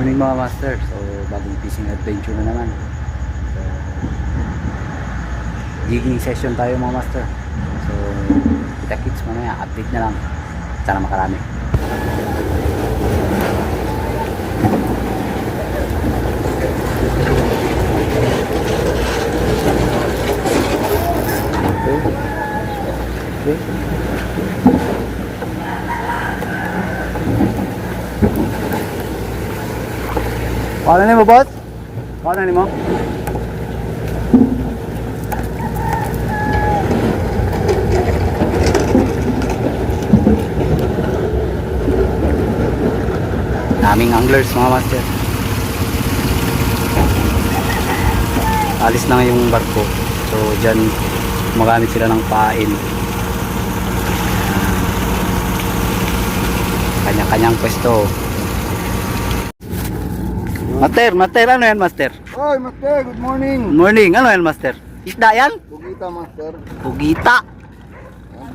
Morning mga master. So bagong fishing adventure na naman. So jigging session tayo mga master. So kita kits mamaya, update na lang. Sana makarami. Okay. Paano ni mo, boss? Paano ni mo? Daming anglers mga master. Alis na nga yung barko. So dyan gumagamit sila ng pain. Kanya-kanyang pwesto. Master, ano yan master? Oy, master, good morning. Good morning, ano yan master? Isda yan? Pugita, master. Pugita.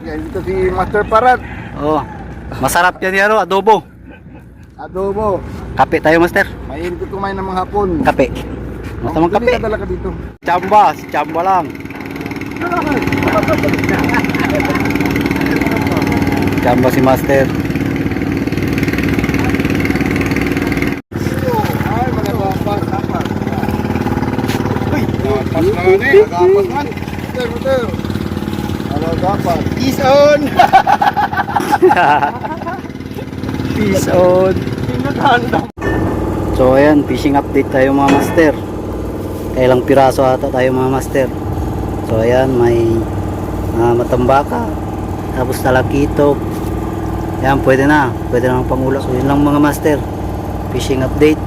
Yan, dito si Master Parat. Oh, masarap yan yan, adobo. Adobo. Kape tayo master. Mainit ko kumain ng mga hapon. Kape. Masamang kape. Dali ka dala ka dito. Chamba, si Chamba lang. Chamba si master. Ay, mga gapas, gapas. Uy, gapas naman eh. Gapas man. Master, master. Mga gapas. Is on. Peace out. So ayan, fishing update tayo mga master. Kailang piraso ata tayo mga master. So ayan, may matambaka, tapos talakito. Ayan, pwede na pang ulam. So yun lang mga master, fishing update.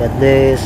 God bless.